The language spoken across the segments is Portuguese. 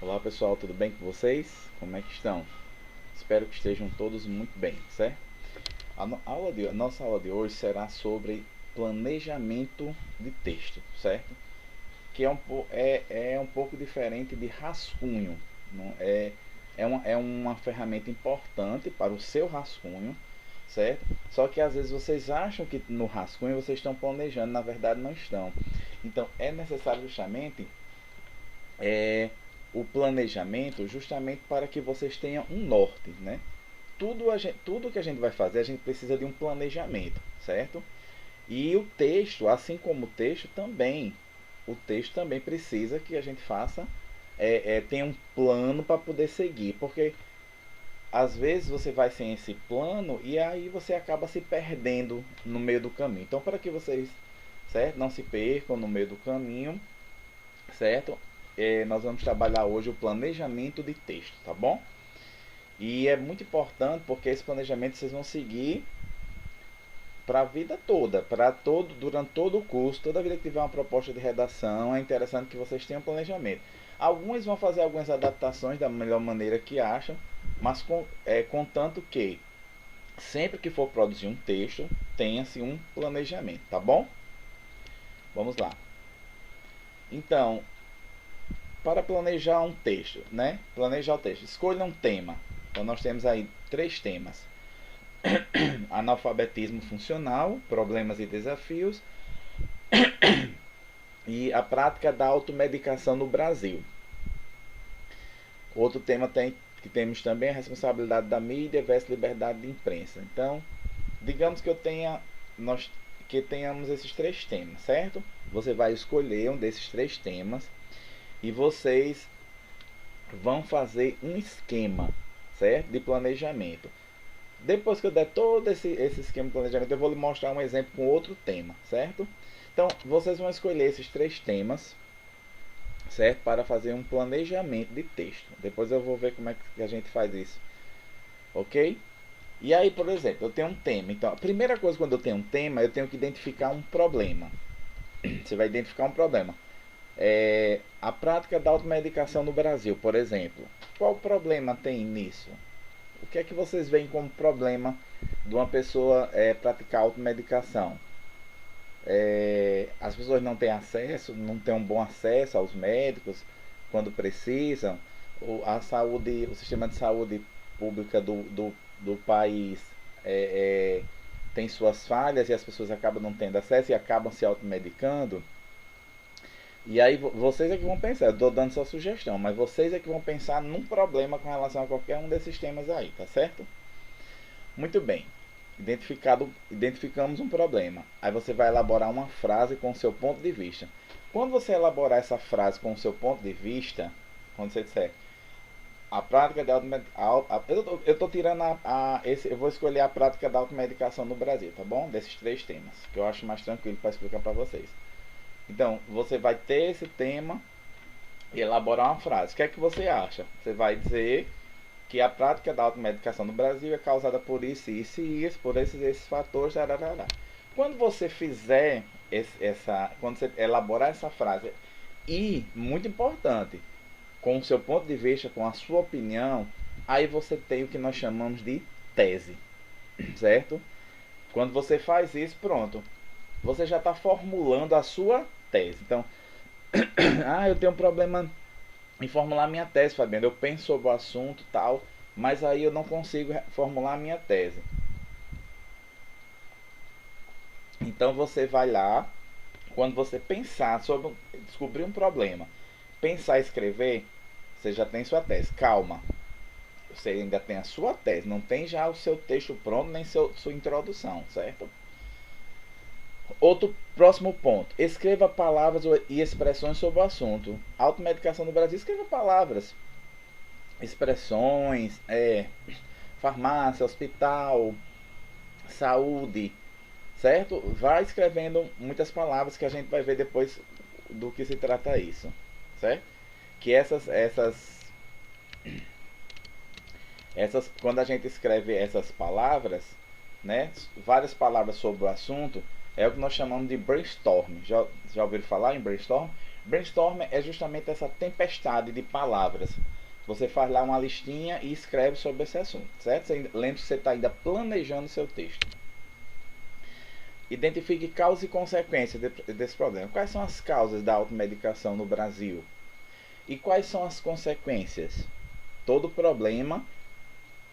Olá pessoal, tudo bem com vocês? Como é que estão? Espero que estejam todos muito bem, certo? A nossa aula de hoje será sobre planejamento de texto, certo? Que é um pouco diferente de rascunho. Não é uma ferramenta importante para o seu rascunho, certo? Só que às vezes vocês acham que no rascunho vocês estão planejando, na verdade não estão. Então é necessário justamente é, o planejamento justamente para que vocês tenham um norte, né? Tudo que a gente vai fazer, a gente precisa de um planejamento, certo? E o texto, assim como o texto também precisa que a gente faça, tenha um plano para poder seguir, porque às vezes você vai sem esse plano e aí você acaba se perdendo no meio do caminho. Então, para que vocês, certo, não se percam no meio do caminho, certo? Nós vamos trabalhar hoje o planejamento de texto, tá bom? E é muito importante porque esse planejamento vocês vão seguir para a vida toda, durante todo o curso, toda vida que tiver uma proposta de redação, é interessante que vocês tenham planejamento. Alguns vão fazer algumas adaptações da melhor maneira que acham, mas contanto que sempre que for produzir um texto, tenha-se um planejamento, tá bom? Vamos lá. Então, para planejar um texto, né? Planejar o texto. Escolha um tema. Então nós temos aí 3 temas: analfabetismo funcional, problemas e desafios, e a prática da automedicação no Brasil. Outro tema que temos também a responsabilidade da mídia versus liberdade de imprensa. Então, digamos que nós que tenhamos esses 3 temas, certo? Você vai escolher um desses 3 temas e vocês vão fazer um esquema, certo? De planejamento. Depois que eu der todo esse esquema de planejamento, eu vou lhe mostrar um exemplo com outro tema, certo? Então, vocês vão escolher esses 3 temas, certo? Para fazer um planejamento de texto. Depois eu vou ver como é que a gente faz isso, ok? E aí, por exemplo, eu tenho um tema. Então, a primeira coisa quando eu tenho um tema, eu tenho que identificar um problema. Você vai identificar um problema. A prática da automedicação no Brasil, por exemplo. Qual problema tem nisso? O que é que vocês veem como problema de uma pessoa praticar automedicação? As pessoas não têm acesso, não têm um bom acesso aos médicos quando precisam. O sistema de saúde pública do país tem suas falhas e as pessoas acabam não tendo acesso e acabam se automedicando. E aí vocês é que vão pensar, eu estou dando só sugestão, mas vocês é que vão pensar num problema com relação a qualquer um desses temas aí, tá certo? Muito bem. Identificamos um problema. Aí você vai elaborar uma frase com o seu ponto de vista. Quando você elaborar essa frase com o seu ponto de vista, quando você disser a prática da eu estou tirando eu vou escolher a prática da automedicação no Brasil, tá bom? Desses 3 temas, que eu acho mais tranquilo para explicar para vocês. Então, você vai ter esse tema e elaborar uma frase. O que é que você acha? Você vai dizer que a prática da automedicação no Brasil é causada por isso, isso e isso, por esses fatores. Tararara. Quando você fizer quando você elaborar essa frase, e muito importante, com o seu ponto de vista, com a sua opinião, aí você tem o que nós chamamos de tese, certo? Quando você faz isso, pronto, você já está formulando a sua tese. Então, eu tenho um problema em formular minha tese, Fabiano. Eu penso sobre o assunto tal, mas aí eu não consigo formular minha tese. Então você vai lá, quando você pensar sobre descobrir um problema, pensar e escrever, você já tem sua tese. Calma, você ainda tem a sua tese, não tem já o seu texto pronto, nem sua introdução, certo? Outro próximo ponto. Escreva palavras e expressões sobre o assunto. Automedicação no Brasil. Escreva palavras, expressões, farmácia, hospital, saúde, certo? Vai escrevendo muitas palavras que a gente vai ver depois do que se trata isso, certo? Que quando a gente escreve essas palavras, né, várias palavras sobre o assunto, é o que nós chamamos de brainstorm. Já ouviram falar em brainstorm? Brainstorm é justamente essa tempestade de palavras. Você faz lá uma listinha e escreve sobre esse assunto, certo? Lembre-se que você está ainda planejando seu texto. Identifique causas e consequências desse problema. Quais são as causas da automedicação no Brasil? E quais são as consequências? Todo problema,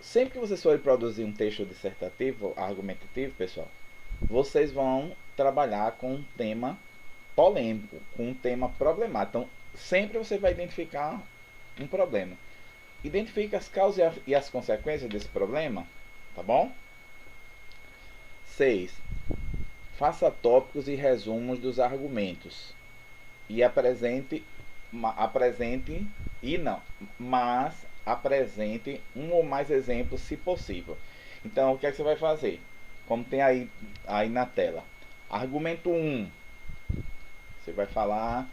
sempre que vocês forem produzir um texto dissertativo, argumentativo, pessoal, vocês vão trabalhar com um tema polêmico, com um tema problemático. Então, sempre você vai identificar um problema. Identifique as causas e as consequências desse problema, tá bom? 6. Faça tópicos e resumos dos argumentos e apresente um ou mais exemplos se possível. Então, o que é que você vai fazer? Como tem aí na tela. Argumento 1. Você vai falar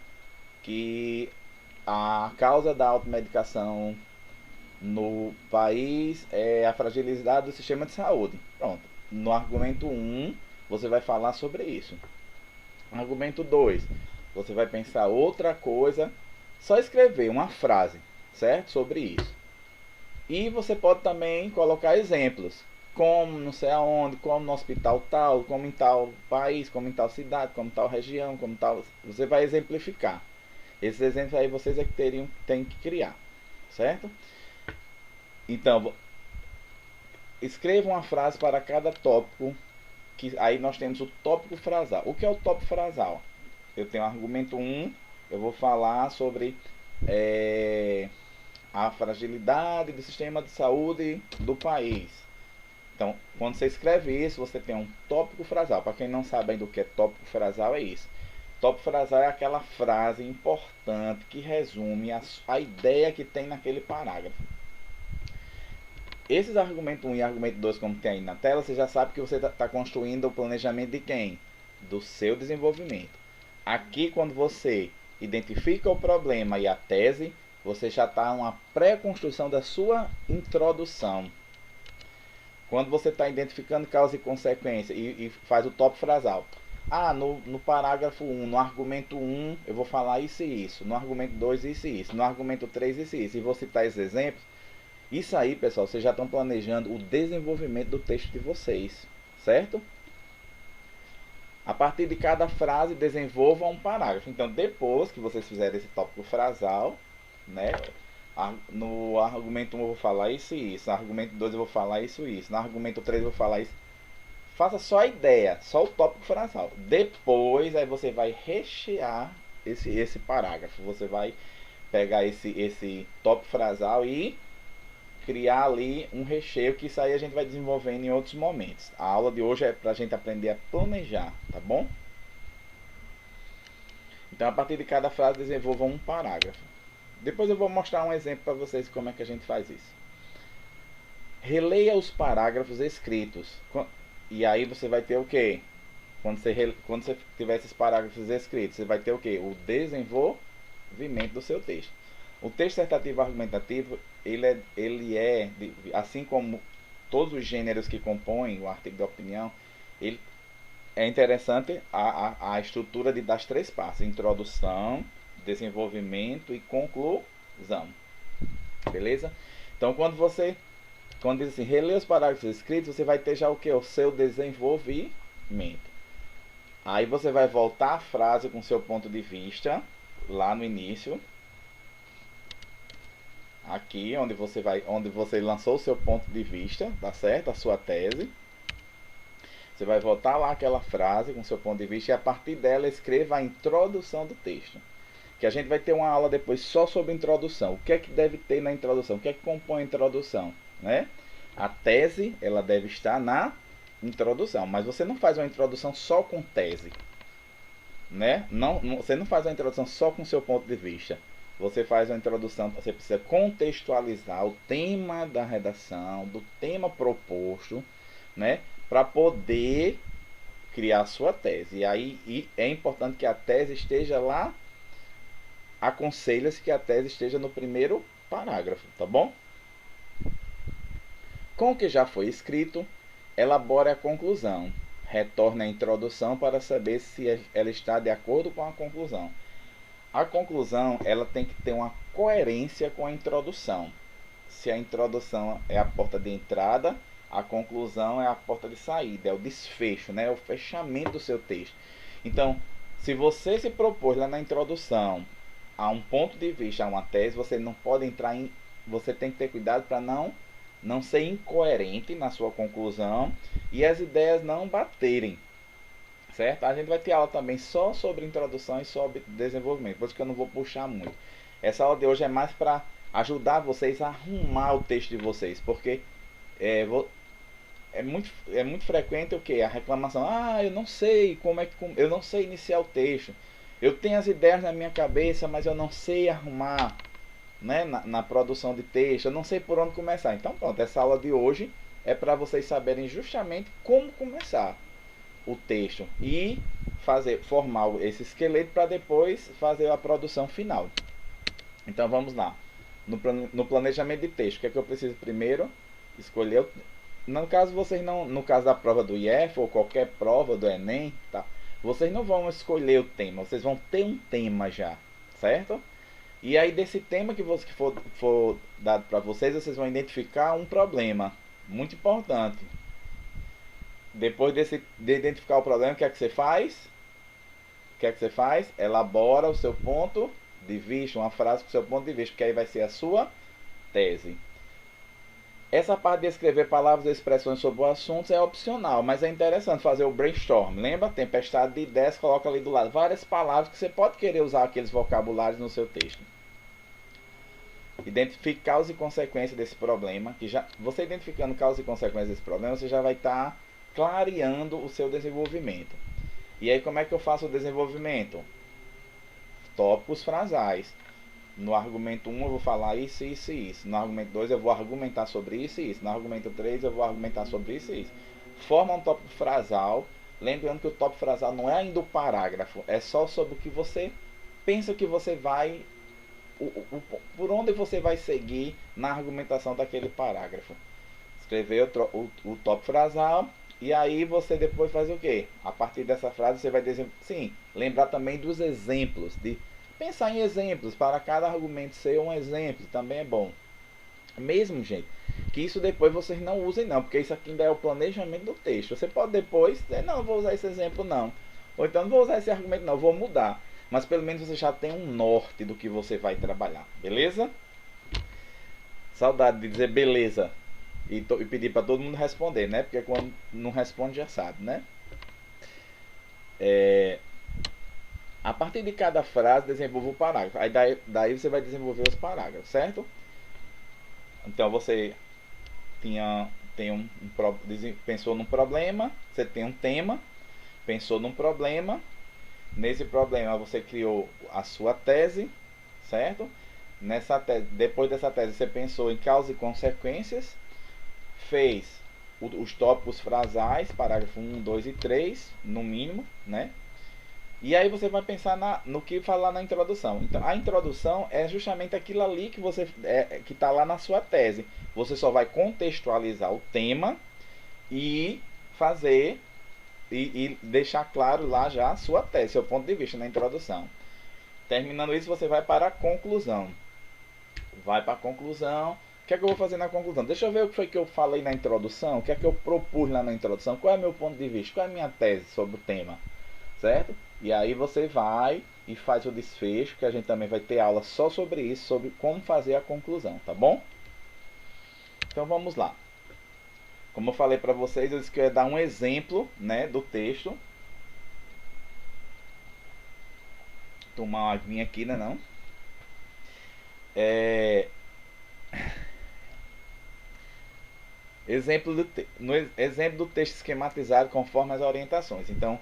que a causa da automedicação no país é a fragilidade do sistema de saúde. Pronto. No argumento 1, você vai falar sobre isso. Argumento 2, você vai pensar outra coisa, só escrever uma frase, certo? Sobre isso. E você pode também colocar exemplos, como não sei aonde, como no hospital tal, como em tal país, como em tal cidade, como em tal região, como tal. Você vai exemplificar. Esses exemplos aí vocês é que tem que criar, certo? Então, escreva uma frase para cada tópico, que aí nós temos o tópico frasal. O que é o tópico frasal? Eu tenho argumento 1, eu vou falar sobre a fragilidade do sistema de saúde do país. Então, quando você escreve isso, você tem um tópico frasal. Para quem não sabe ainda o que é tópico frasal, é isso. Tópico frasal é aquela frase importante que resume a ideia que tem naquele parágrafo. Esses argumento 1 e argumento 2, como tem aí na tela, você já sabe que você está construindo o planejamento de quem? Do seu desenvolvimento. Aqui, quando você identifica o problema e a tese, você já está em uma pré-construção da sua introdução. Quando você está identificando causa e consequência e faz o tópico frasal. No parágrafo 1, no argumento 1, eu vou falar isso e isso. No argumento 2, isso e isso. No argumento 3, isso e isso. E vou citar esses exemplos. Isso aí, pessoal, vocês já estão planejando o desenvolvimento do texto de vocês, certo? A partir de cada frase, desenvolvam um parágrafo. Então, depois que vocês fizerem esse tópico frasal, né? No argumento 1 eu vou falar isso e isso. No argumento 2 eu vou falar isso e isso. No argumento 3 eu vou falar isso. Faça só a ideia, só o tópico frasal. Depois, aí você vai rechear esse parágrafo. Você vai pegar esse tópico frasal e criar ali um recheio, que isso aí a gente vai desenvolvendo em outros momentos. A aula de hoje é para a gente aprender a planejar, tá bom? Então, a partir de cada frase, desenvolva um parágrafo. Depois eu vou mostrar um exemplo para vocês como é que a gente faz isso. Releia os parágrafos escritos. E aí você vai ter o quê? Quando você tiver esses parágrafos escritos, você vai ter o quê? O desenvolvimento do seu texto. O texto dissertativo argumentativo, ele é, assim como todos os gêneros que compõem o artigo de opinião, ele é interessante a estrutura das três partes: introdução, desenvolvimento e conclusão. Beleza? Então, quando diz assim, relê os parágrafos escritos, você vai ter já o que? O seu desenvolvimento. Aí você vai voltar à frase com seu ponto de vista, lá no início. Aqui, onde você lançou o seu ponto de vista, tá certo? A sua tese. Você vai voltar lá aquela frase com seu ponto de vista e a partir dela escreva a introdução do texto. Que a gente vai ter uma aula depois só sobre introdução. O que é que deve ter na introdução? O que é que compõe a introdução? Né? A tese, ela deve estar na introdução. Mas você não faz uma introdução só com tese. Né? Você não faz uma introdução só com seu ponto de vista. Você faz uma introdução, você precisa contextualizar o tema da redação, do tema proposto, né? Para poder criar a sua tese. E aí é importante que a tese esteja lá. Aconselha-se que a tese esteja no primeiro parágrafo, tá bom? Com o que já foi escrito, elabore a conclusão. Retorne à introdução para saber se ela está de acordo com a conclusão. A conclusão, ela tem que ter uma coerência com a introdução. Se a introdução é a porta de entrada, a conclusão é a porta de saída, é o desfecho, né? É o fechamento do seu texto. Então, se você se propôs lá na introdução a um ponto de vista, a uma tese, você não pode entrar em... Você tem que ter cuidado para não ser incoerente na sua conclusão e as ideias não baterem. Certo? A gente vai ter aula também só sobre introdução e sobre desenvolvimento, por isso que eu não vou puxar muito. Essa aula de hoje é mais para ajudar vocês a arrumar o texto de vocês, porque é muito frequente o que? A reclamação, eu não sei eu não sei iniciar o texto, eu tenho as ideias na minha cabeça, mas eu não sei arrumar, né, na produção de texto, eu não sei por onde começar. Então pronto, essa aula de hoje é para vocês saberem justamente como começar o texto e formar esse esqueleto para depois fazer a produção final. Então vamos lá. No planejamento de texto, o que é que eu preciso primeiro? Escolher no caso vocês não, no caso da prova do IF ou qualquer prova do Enem, tá? Vocês não vão escolher o tema, vocês vão ter um tema já, certo? E aí desse tema que for dado para vocês, vocês vão identificar um problema muito importante. Depois de identificar o problema, o que é que você faz? O que é que você faz? Elabora o seu ponto de vista, uma frase com o seu ponto de vista, que aí vai ser a sua tese. Essa parte de escrever palavras e expressões sobre o assunto é opcional, mas é interessante fazer o brainstorm. Lembra? Tempestade de ideias, coloca ali do lado várias palavras que você pode querer usar aqueles vocabulários no seu texto. Identifique causa e consequência desse problema, que já você identificando causa e consequência desse problema, você já vai estar clareando o seu desenvolvimento. E aí como é que eu faço o desenvolvimento? Tópicos frasais. No argumento 1 eu vou falar isso, isso e isso. No argumento 2 eu vou argumentar sobre isso e isso. No argumento 3 eu vou argumentar sobre isso e isso. Forma um tópico frasal. Lembrando que o tópico frasal não é ainda o parágrafo. É só sobre o que você pensa que você vai... por onde você vai seguir na argumentação daquele parágrafo. Escrever o tópico frasal. E aí você depois faz o quê? A partir dessa frase você vai dizer... Sim, lembrar também dos exemplos. De pensar em exemplos, para cada argumento ser um exemplo, também é bom. Mesmo, gente, que isso depois vocês não usem não, porque isso aqui ainda é o planejamento do texto. Você pode depois dizer, não vou usar esse exemplo não. Ou então não vou usar esse argumento não, vou mudar. Mas pelo menos você já tem um norte do que você vai trabalhar, beleza? Saudade de dizer beleza. E pedir para todo mundo responder, né? Porque quando não responde já sabe, né? A partir de cada frase, desenvolva o parágrafo. Aí daí você vai desenvolver os parágrafos, certo? Então você pensou num problema, você tem um tema, pensou num problema. Nesse problema você criou a sua tese, certo? Depois dessa tese você pensou em causas e consequências, fez os tópicos frasais, parágrafo 1, 2 e 3, no mínimo, né? E aí você vai pensar no que falar na introdução. Então, a introdução é justamente aquilo ali que que está lá na sua tese. Você só vai contextualizar o tema e fazer e deixar claro lá já a sua tese, seu ponto de vista na introdução. Terminando isso, você vai para a conclusão. Vai para a conclusão. O que é que eu vou fazer na conclusão? Deixa eu ver o que foi que eu falei na introdução. O que é que eu propus lá na introdução. Qual é o meu ponto de vista? Qual é a minha tese sobre o tema? Certo? E aí você vai e faz o desfecho, que a gente também vai ter aula só sobre isso, sobre como fazer a conclusão, tá bom? Então vamos lá. Como eu falei para vocês, eu disse que eu ia dar um exemplo, né, do texto. Tomar uma aguinha aqui, né, não? No exemplo do texto esquematizado conforme as orientações. Então,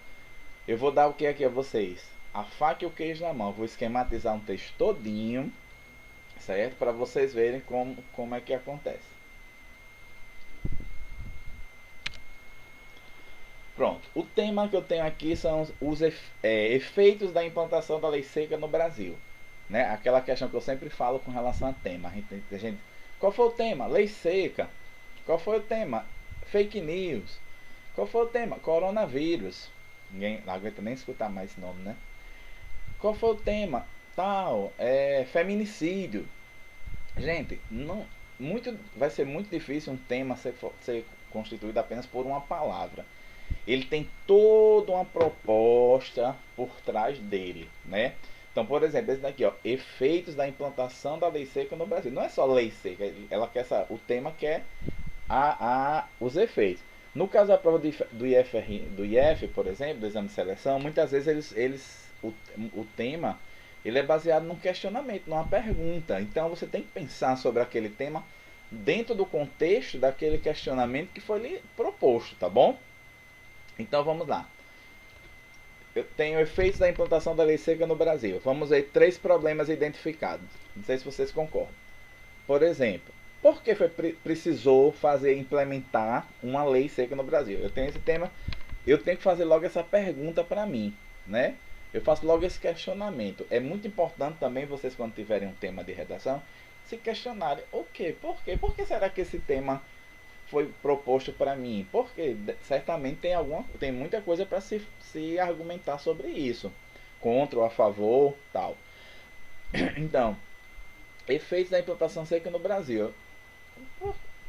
eu vou dar o que aqui a vocês? A faca e o queijo na mão. Vou esquematizar um texto todinho, certo? Para vocês verem como é que acontece. Pronto. O tema que eu tenho aqui são os efeitos da implantação da lei seca no Brasil. Né? Aquela questão que eu sempre falo com relação a tema. Qual foi o tema? Lei seca. Qual foi o tema? Fake news. Qual foi o tema? Coronavírus. Ninguém não aguenta nem escutar mais esse nome, né? Qual foi o tema? tal, feminicídio. Gente, não, vai ser muito difícil um tema ser constituído apenas por uma palavra. Ele tem toda uma proposta por trás dele, né? Então, por exemplo, esse daqui, ó, efeitos da implantação da lei seca no Brasil. Não é só lei seca, ela quer o tema quer os efeitos. No caso da prova do IF, por exemplo, do exame de seleção, muitas vezes o tema ele é baseado num questionamento, numa pergunta. Então você tem que pensar sobre aquele tema dentro do contexto daquele questionamento que foi lhe proposto, tá bom? Então vamos lá. Eu tenho efeitos da implantação da lei seca no Brasil. Vamos ver 3 problemas identificados. Não sei se vocês concordam. Por exemplo, por que precisou implementar uma lei seca no Brasil? Eu tenho esse tema, eu tenho que fazer logo essa pergunta para mim, né? Eu faço logo esse questionamento. É muito importante também vocês, quando tiverem um tema de redação, se questionarem o quê? Por quê? Por que será que esse tema foi proposto para mim? Porque certamente tem muita coisa para se argumentar sobre isso, contra ou a favor, tal. Então, efeitos da implantação seca no Brasil.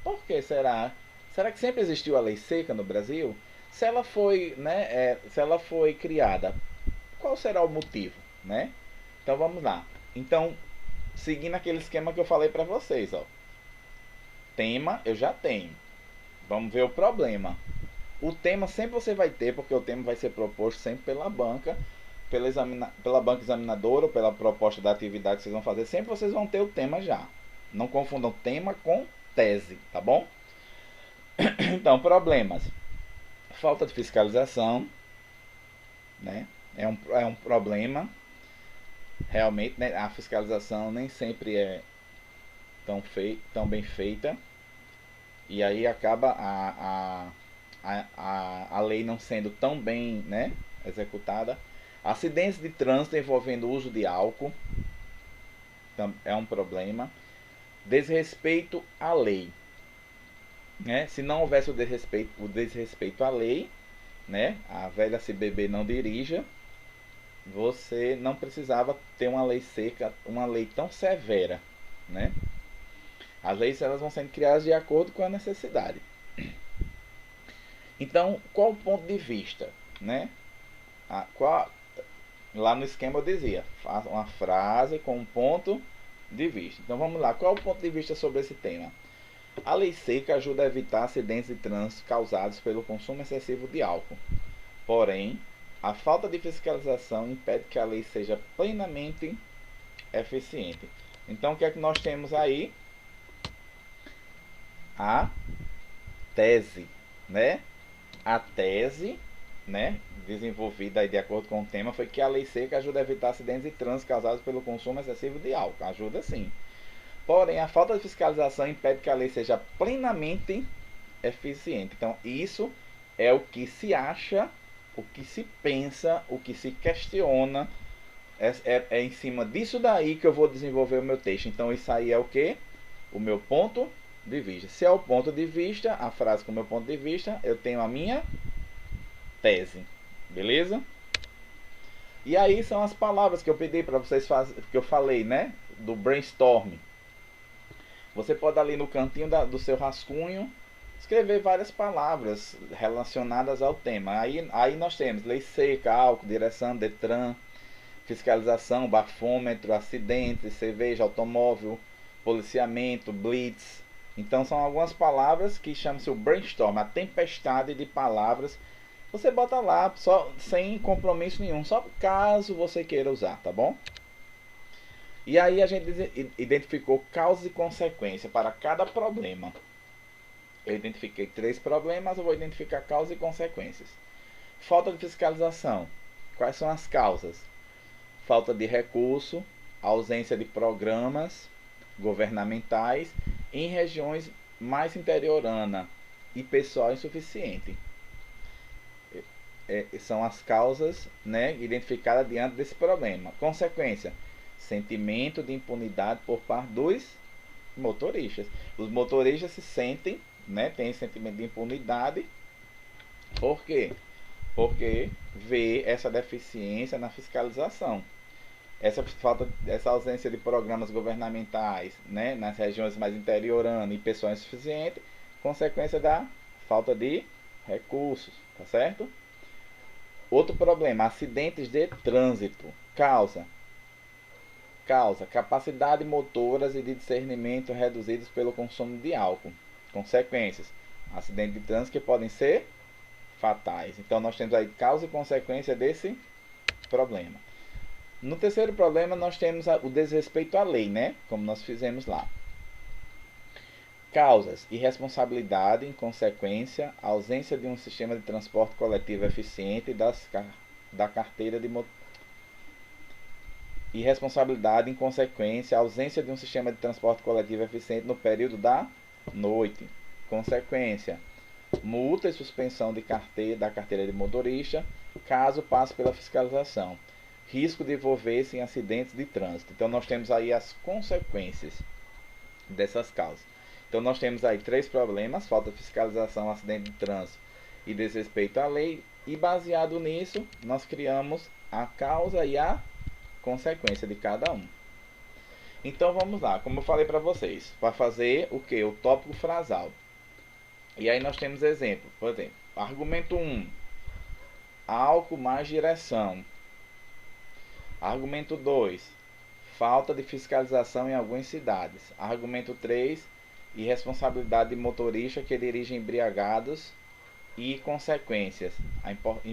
Por que será? Será que sempre existiu a lei seca no Brasil? Se ela foi, né, se ela foi criada, qual será o motivo, né? Então vamos lá. Então, seguindo aquele esquema que eu falei para vocês, ó. Tema eu já tenho. Vamos ver o problema. O tema sempre você vai ter, porque o tema vai ser proposto sempre pela banca, pela banca examinadora ou pela proposta da atividade que vocês vão fazer. Sempre vocês vão ter o tema já. Não confundam tema com tese, tá bom? Então, problemas. Falta de fiscalização, né? É um problema. Realmente, né? A fiscalização nem sempre é tão bem feita. E aí acaba a lei não sendo tão bem, né, executada. Acidentes de trânsito envolvendo o uso de álcool é um problema. Desrespeito à lei, né? Se não houvesse o desrespeito à lei, né, a velha se beber não dirija, você não precisava ter uma lei seca, uma lei tão severa, né? As leis elas vão sendo criadas de acordo com a necessidade. Então, qual o ponto de vista, né? Lá no esquema eu dizia, faça uma frase com um ponto de vista. Então vamos lá, qual é o ponto de vista sobre esse tema? A lei seca ajuda a evitar acidentes de trânsito causados pelo consumo excessivo de álcool. Porém, a falta de fiscalização impede que a lei seja plenamente eficiente. Então o que é que nós temos aí? A tese, né? A tese, né, desenvolvida aí de acordo com o tema, foi que a lei seca ajuda a evitar acidentes de trânsito causados pelo consumo excessivo de álcool. Ajuda sim. Porém, a falta de fiscalização impede que a lei seja plenamente eficiente. Então, isso é o que se acha, o que se pensa, o que se questiona. É em cima disso daí que eu vou desenvolver o meu texto. Então, isso aí é o que? O meu ponto de vista. Se é o ponto de vista, a frase com o meu ponto de vista, eu tenho a minha tese. Beleza? E aí são as palavras que eu pedi para vocês fazerem, que eu falei, né? Do brainstorm. Você pode ali no cantinho do seu rascunho escrever várias palavras relacionadas ao tema. Aí nós temos lei seca, álcool, direção, Detran, fiscalização, bafômetro, acidentes, cerveja, automóvel, policiamento, blitz. Então são algumas palavras que chamam-se o brainstorm, a tempestade de palavras. Você bota lá só sem compromisso nenhum, só caso você queira usar, tá bom? E aí a gente identificou causa e consequência para cada problema. Eu identifiquei 3 problemas, eu vou identificar causa e consequências. Falta de fiscalização. Quais são as causas? Falta de recurso, ausência de programas governamentais em regiões mais interioranas e pessoal insuficiente. São as causas, né, identificadas diante desse problema. Consequência: sentimento de impunidade por parte dos motoristas. Os motoristas se sentem, né, têm sentimento de impunidade. Por quê? Porque vê essa deficiência na fiscalização. essa ausência de programas governamentais, né, nas regiões mais interioranas e pessoal insuficiente, consequência da falta de recursos, tá certo? Outro problema, acidentes de trânsito. Causa capacidade motoras e de discernimento reduzidas pelo consumo de álcool. Consequências, acidentes de trânsito que podem ser fatais. Então nós temos aí causa e consequência desse problema. No terceiro problema nós temos o desrespeito à lei, né? Como nós fizemos lá. Causas: irresponsabilidade, inconsequência, ausência de um sistema de transporte coletivo eficiente da carteira de motorista. Irresponsabilidade, inconsequência, ausência de um sistema de transporte coletivo eficiente no período da noite. Consequência: multa e suspensão da carteira de motorista, caso passe pela fiscalização. Risco de envolver-se em acidentes de trânsito. Então nós temos aí as consequências dessas causas. Então nós temos aí 3 problemas: falta de fiscalização, acidente de trânsito e desrespeito à lei. E baseado nisso, nós criamos a causa e a consequência de cada um. Então vamos lá, como eu falei para vocês, para fazer o que? O tópico frasal. E aí nós temos exemplo, por exemplo, argumento 1, álcool mais direção. Argumento 2, falta de fiscalização em algumas cidades. Argumento 3, irresponsabilidade de motorista que dirige embriagados e consequências,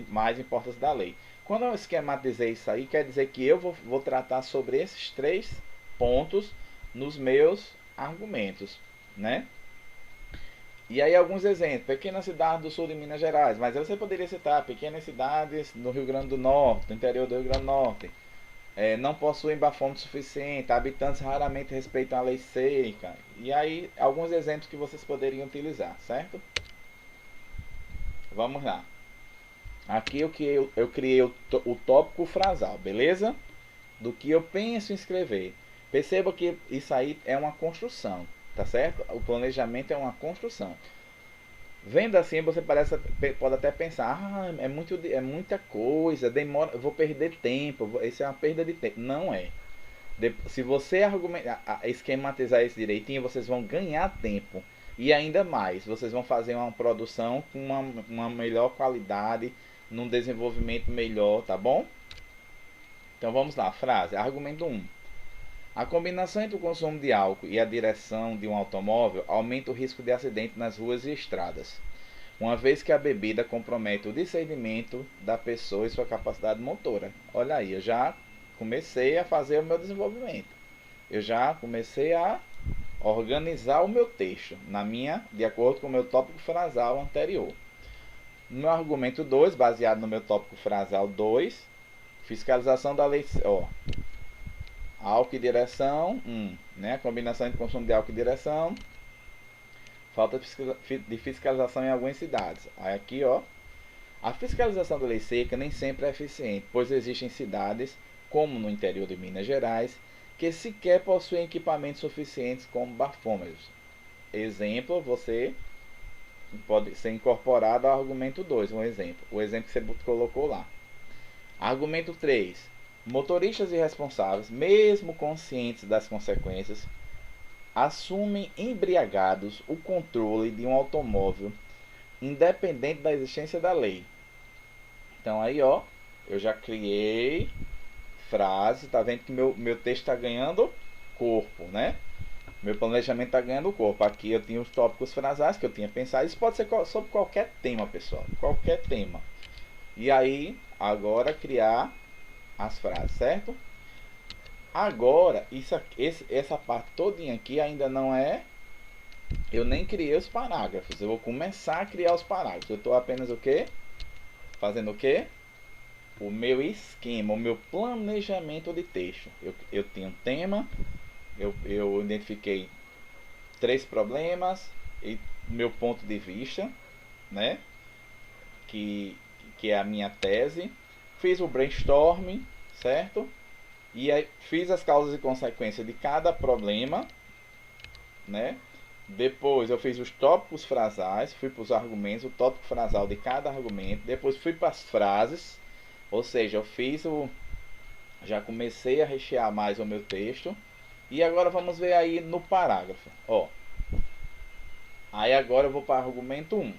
mais importância da lei. Quando eu esquematizei isso aí, quer dizer que eu vou tratar sobre esses 3 pontos nos meus argumentos, né? E aí alguns exemplos: pequenas cidades do sul de Minas Gerais, mas aí você poderia citar pequenas cidades no Rio Grande do Norte, no interior do Rio Grande do Norte, não possuem bafômetro suficiente, habitantes raramente respeitam a lei seca. E aí alguns exemplos que vocês poderiam utilizar, certo? Vamos lá. Aqui eu criei o tópico frasal, beleza? Do que eu penso em escrever. Perceba que isso aí é uma construção, tá certo? O planejamento é uma construção. Vendo assim, você pode até pensar: é muita coisa, demora, eu vou perder tempo, isso é uma perda de tempo. Não é. Se você esquematizar isso direitinho, vocês vão ganhar tempo. E ainda mais, vocês vão fazer uma produção com uma melhor qualidade, num desenvolvimento melhor, tá bom? Então vamos lá, frase. Argumento 1. A combinação entre o consumo de álcool e a direção de um automóvel aumenta o risco de acidente nas ruas e estradas, uma vez que a bebida compromete o discernimento da pessoa e sua capacidade motora. Olha aí, eu já comecei a fazer o meu desenvolvimento. Eu já comecei a organizar o meu texto de acordo com o meu tópico frasal anterior. No argumento 2, baseado no meu tópico frasal 2, fiscalização da lei, álcool e direção, né? Combinação entre consumo de álcool e direção, falta de fiscalização em algumas cidades. Aí aqui, a fiscalização da lei seca nem sempre é eficiente, pois existem cidades, como no interior de Minas Gerais, que sequer possuem equipamentos suficientes como bafômetros. Exemplo, você pode ser incorporado ao argumento 2, o exemplo que você colocou lá. Argumento 3. Motoristas irresponsáveis, mesmo conscientes das consequências, assumem embriagados o controle de um automóvel, independente da existência da lei. Então aí, eu já criei frase, tá vendo que meu texto está ganhando corpo, né? Meu planejamento está ganhando corpo. Aqui eu tinha os tópicos frasais que eu tinha pensado. Isso pode ser sobre qualquer tema, pessoal. Qualquer tema. E aí, agora criar as frases, certo? Agora, essa parte todinha aqui ainda não é... Eu nem criei os parágrafos. Eu vou começar a criar os parágrafos. Eu estou apenas o quê? Fazendo o quê? O meu esquema, o meu planejamento de texto. Eu tenho um tema, eu identifiquei 3 problemas e meu ponto de vista, né? Que é a minha tese. Fiz o brainstorming, certo? E aí fiz as causas e consequências de cada problema, né? Depois eu fiz os tópicos frasais, fui para os argumentos, o tópico frasal de cada argumento. Depois fui para as frases, ou seja, eu fiz Já comecei a rechear mais o meu texto. E agora vamos ver aí no parágrafo. Ó. Aí agora eu vou para o argumento 1.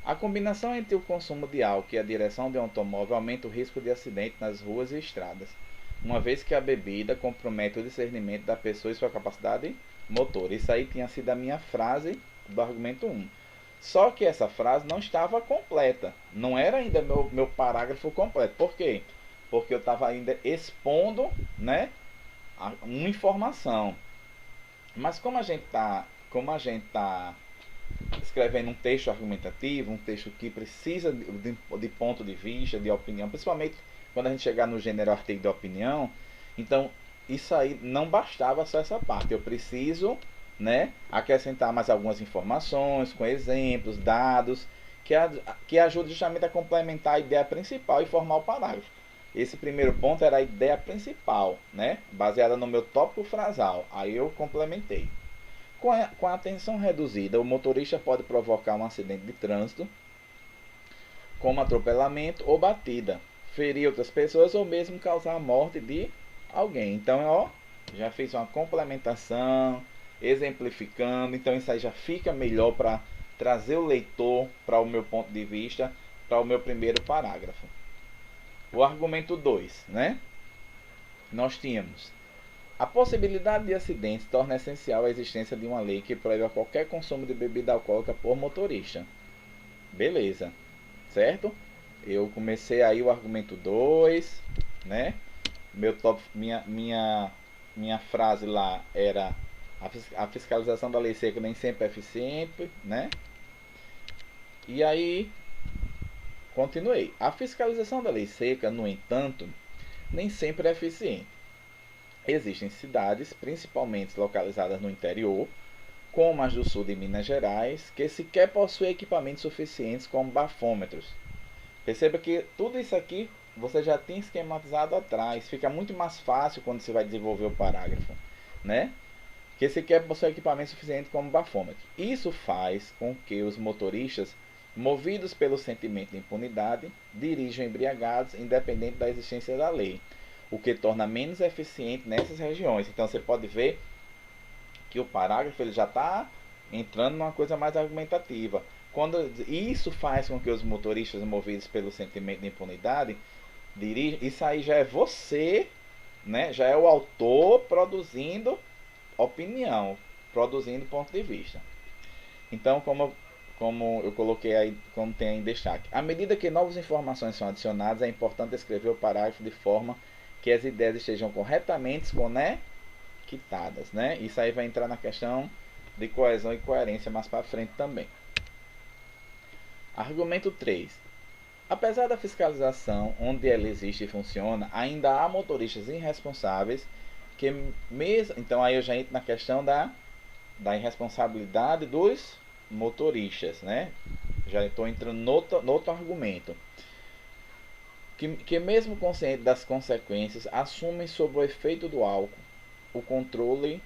A combinação entre o consumo de álcool e a direção de um automóvel aumenta o risco de acidente nas ruas e estradas, uma vez que a bebida compromete o discernimento da pessoa e sua capacidade motora. Isso aí tinha sido a minha frase do argumento 1. Só que essa frase não estava completa. Não era ainda meu parágrafo completo. Por quê? Porque eu estava ainda expondo, né, uma informação. Mas como a gente está escrevendo um texto argumentativo, um texto que precisa de ponto de vista, de opinião, principalmente quando a gente chegar no gênero artigo de opinião, então isso aí não bastava só essa parte. Eu preciso, né, acrescentar mais algumas informações, com exemplos, dados, que ajude justamente a complementar a ideia principal e formar o parágrafo. Esse primeiro ponto era a ideia principal, né, baseada no meu tópico frasal. Aí eu complementei. Com a atenção reduzida, o motorista pode provocar um acidente de trânsito, como atropelamento ou batida, ferir outras pessoas ou mesmo causar a morte de alguém. Então, ó, já fiz uma complementação, exemplificando. Então, isso aí já fica melhor para trazer o leitor para o meu ponto de vista, para o meu primeiro parágrafo. O argumento 2, né? Nós tínhamos: a possibilidade de acidentes torna essencial a existência de uma lei que proíba qualquer consumo de bebida alcoólica por motorista. Beleza, certo? Eu comecei aí o argumento 2, né? Minha frase lá era: a fiscalização da lei seca nem sempre é eficiente, né? E aí, continuei. A fiscalização da lei seca, no entanto, nem sempre é eficiente. Existem cidades, principalmente localizadas no interior, como as do sul de Minas Gerais, que sequer possuem equipamentos suficientes como bafômetros. Perceba que tudo isso aqui você já tem esquematizado atrás. Fica muito mais fácil quando você vai desenvolver o parágrafo, né? Que sequer possui equipamento suficiente como bafômetro. Isso faz com que os motoristas, movidos pelo sentimento de impunidade, dirijam embriagados, independente da existência da lei, o que torna menos eficiente nessas regiões. Então você pode ver que o parágrafo ele já está entrando numa coisa mais argumentativa. Quando isso faz com que os motoristas movidos pelo sentimento de impunidade dirigem, isso aí já é você, né? Já é o autor produzindo opinião, produzindo ponto de vista. Então, como eu coloquei aí, como tem aí em destaque, à medida que novas informações são adicionadas, é importante escrever o parágrafo de forma que as ideias estejam corretamente conectadas, né? Isso aí vai entrar na questão de coesão e coerência mais para frente também. Argumento 3. Apesar da fiscalização, onde ela existe e funciona, ainda há motoristas irresponsáveis que mesmo... Então aí eu já entro na questão da irresponsabilidade dos motoristas, né? Já estou entrando no outro argumento. Que mesmo consciente das consequências, assumem sob o efeito do álcool o controle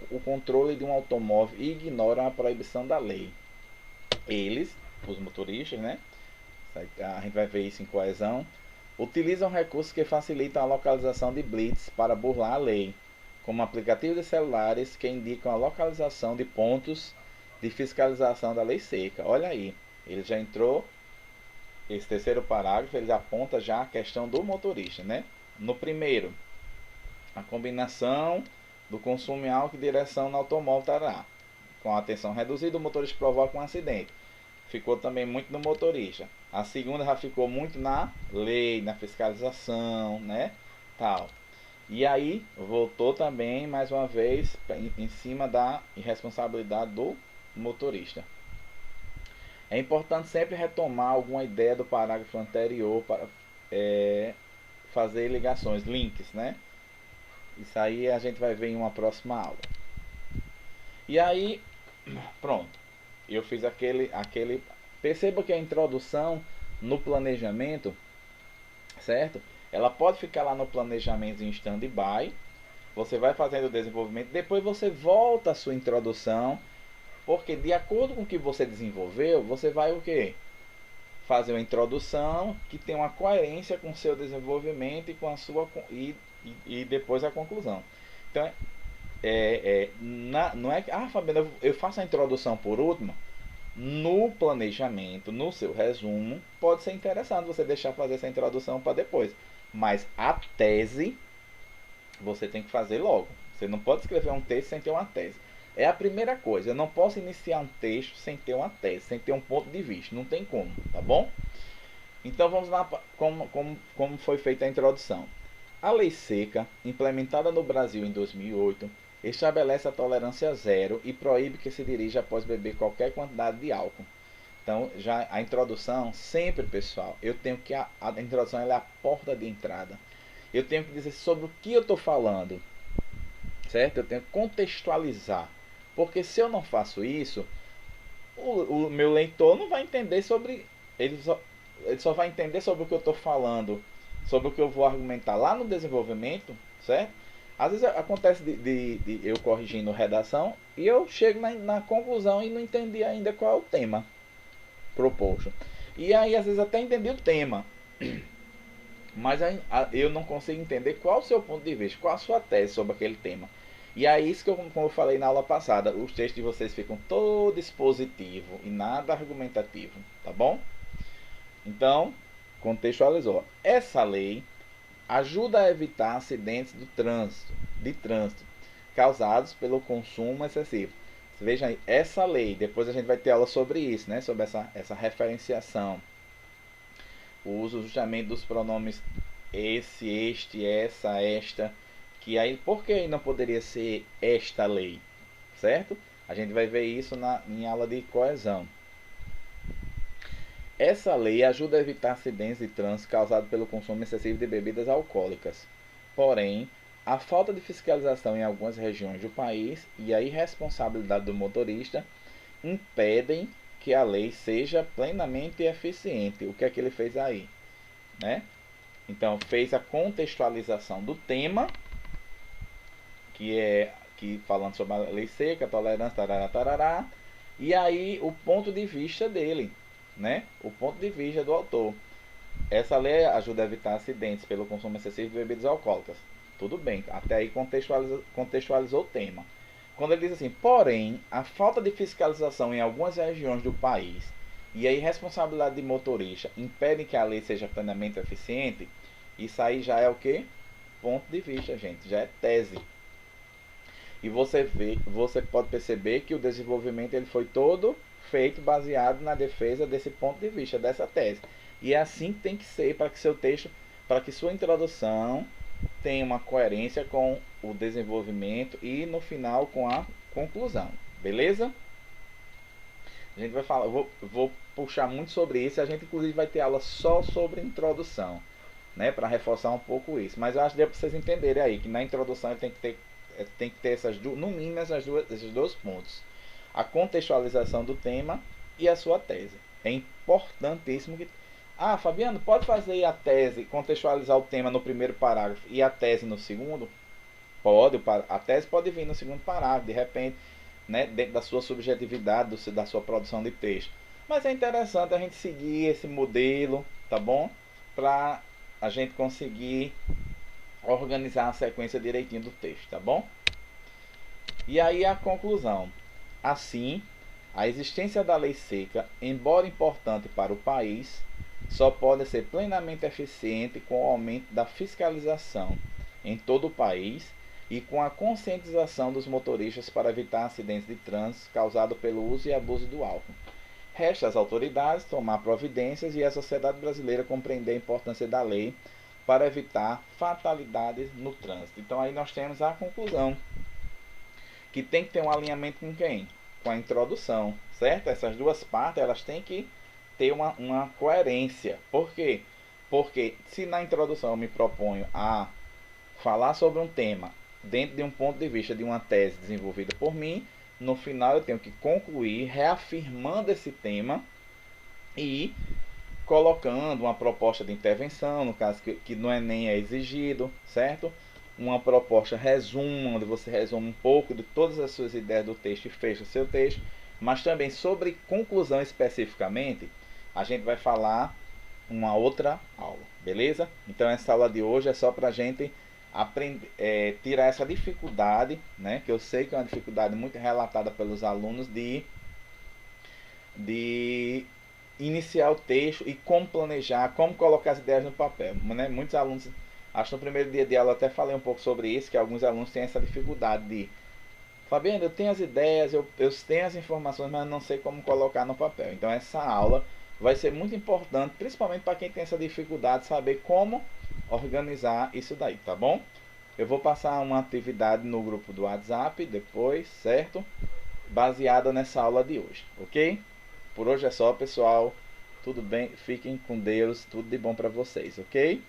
o controle de um automóvel e ignoram a proibição da lei. Eles, os motoristas, né? A gente vai ver isso em coesão, utilizam recursos que facilitam a localização de blitz para burlar a lei, como aplicativos de celulares que indicam a localização de pontos de fiscalização da lei seca. Olha aí, ele já entrou, esse terceiro parágrafo, ele aponta já a questão do motorista, né? No primeiro, a combinação do consumo em álcool e direção no automóvel tará. Com a atenção reduzida, o motorista provoca um acidente. Ficou também muito no motorista. A segunda já ficou muito na lei, na fiscalização, né? Tal. E aí voltou também mais uma vez em cima da irresponsabilidade do motorista. É importante sempre retomar alguma ideia do parágrafo anterior para fazer ligações, links, né? Isso aí a gente vai ver em uma próxima aula. E aí, pronto. Eu fiz aquele... Perceba que a introdução no planejamento, certo? Ela pode ficar lá no planejamento em stand-by. Você vai fazendo o desenvolvimento. Depois você volta à sua introdução. Porque de acordo com o que você desenvolveu, você vai o quê? fazer uma introdução que tem uma coerência com o seu desenvolvimento e com a sua e depois a conclusão. Então não é que, Fabiano, eu faço a introdução por último. No planejamento, no seu resumo, pode ser interessante você deixar fazer essa introdução para depois. Mas a tese você tem que fazer logo. Você não pode escrever um texto sem ter uma tese. É a primeira coisa. Eu não posso iniciar um texto sem ter uma tese, sem ter um ponto de vista. Não tem como, tá bom? Então vamos lá como foi feita a introdução. A Lei Seca, implementada no Brasil em 2008, estabelece a tolerância zero e proíbe que se dirija após beber qualquer quantidade de álcool. Então, já a introdução, sempre, pessoal, eu tenho que a introdução ela é a porta de entrada. Eu tenho que dizer sobre o que eu estou falando, certo? Eu tenho que contextualizar, porque se eu não faço isso, o meu leitor não vai entender sobre ele só vai entender sobre o que eu estou falando, sobre o que eu vou argumentar lá no desenvolvimento, certo? Às vezes acontece de eu corrigindo redação e eu chego na conclusão e não entendi ainda qual é o tema proposto. E aí às vezes até entendi o tema, mas eu não consigo entender qual o seu ponto de vista, qual a sua tese sobre aquele tema. E aí isso que como eu falei na aula passada, os textos de vocês ficam todo expositivo e nada argumentativo, tá bom? Então, contextualizou. Essa lei ajuda a evitar acidentes de trânsito causados pelo consumo excessivo. Veja aí, essa lei, depois a gente vai ter aula sobre isso, né? Sobre essa referenciação. O uso justamente dos pronomes esse, este, essa, esta. Que aí, por que não poderia ser esta lei? Certo? A gente vai ver isso em aula de coesão. Essa lei ajuda a evitar acidentes de trânsito causados pelo consumo excessivo de bebidas alcoólicas. Porém, a falta de fiscalização em algumas regiões do país e a irresponsabilidade do motorista impedem que a lei seja plenamente eficiente. O que é que ele fez aí? Né? Então, fez a contextualização do tema, que falando sobre a lei seca, tolerância, tarará, tarará, e aí o ponto de vista dele. Né? O ponto de vista do autor. Essa lei ajuda a evitar acidentes pelo consumo excessivo de bebidas alcoólicas. Tudo bem, até aí contextualizou o tema. Quando ele diz assim, porém, a falta de fiscalização em algumas regiões do país e a irresponsabilidade de motorista impedem que a lei seja plenamente eficiente, isso aí já é o que? Ponto de vista, gente, já é tese. E você pode perceber que o desenvolvimento ele foi todo feito baseado na defesa desse ponto de vista, dessa tese. E é assim que tem que ser para que seu texto, para que sua introdução tenha uma coerência com o desenvolvimento e no final com a conclusão. Beleza? A gente vai falar, vou puxar muito sobre isso, a gente inclusive vai ter aula só sobre introdução, né, para reforçar um pouco isso. Mas eu acho que deu para vocês entenderem aí que na introdução tem que ter no mínimo esses dois pontos. A contextualização do tema e a sua tese. É importantíssimo que... Fabiano, pode fazer a tese, contextualizar o tema no primeiro parágrafo e a tese no segundo? Pode, a tese pode vir no segundo parágrafo, de repente, né, dentro da sua subjetividade, da sua produção de texto. Mas é interessante a gente seguir esse modelo, tá bom? Para a gente conseguir organizar a sequência direitinho do texto, tá bom? E aí a conclusão. Assim, a existência da lei seca, embora importante para o país, só pode ser plenamente eficiente com o aumento da fiscalização em todo o país e com a conscientização dos motoristas para evitar acidentes de trânsito causados pelo uso e abuso do álcool. Resta às autoridades tomar providências e a sociedade brasileira compreender a importância da lei para evitar fatalidades no trânsito. Então aí nós temos a conclusão, que tem que ter um alinhamento com quem? Com a introdução, certo? Essas duas partes elas têm que ter uma coerência. Por quê? Porque se na introdução eu me proponho a falar sobre um tema dentro de um ponto de vista de uma tese desenvolvida por mim, no final eu tenho que concluir reafirmando esse tema e colocando uma proposta de intervenção, no caso que no Enem é exigido, certo? Uma proposta resumo, onde você resume um pouco de todas as suas ideias do texto e fecha seu texto, mas também sobre conclusão especificamente, a gente vai falar uma outra aula, beleza? Então essa aula de hoje é só para a gente aprender, tirar essa dificuldade, né? Que eu sei que é uma dificuldade muito relatada pelos alunos de iniciar o texto e como planejar, como colocar as ideias no papel, né? Muitos alunos, acho que no primeiro dia de aula eu até falei um pouco sobre isso, que alguns alunos têm essa dificuldade de: Fabiano, eu tenho as ideias, eu tenho as informações, mas não sei como colocar no papel. Então essa aula vai ser muito importante, principalmente para quem tem essa dificuldade de saber como organizar isso daí, tá bom? Eu vou passar uma atividade no grupo do WhatsApp depois, certo? Baseada nessa aula de hoje, ok? Por hoje é só, pessoal. Tudo bem? Fiquem com Deus. Tudo de bom para vocês, ok?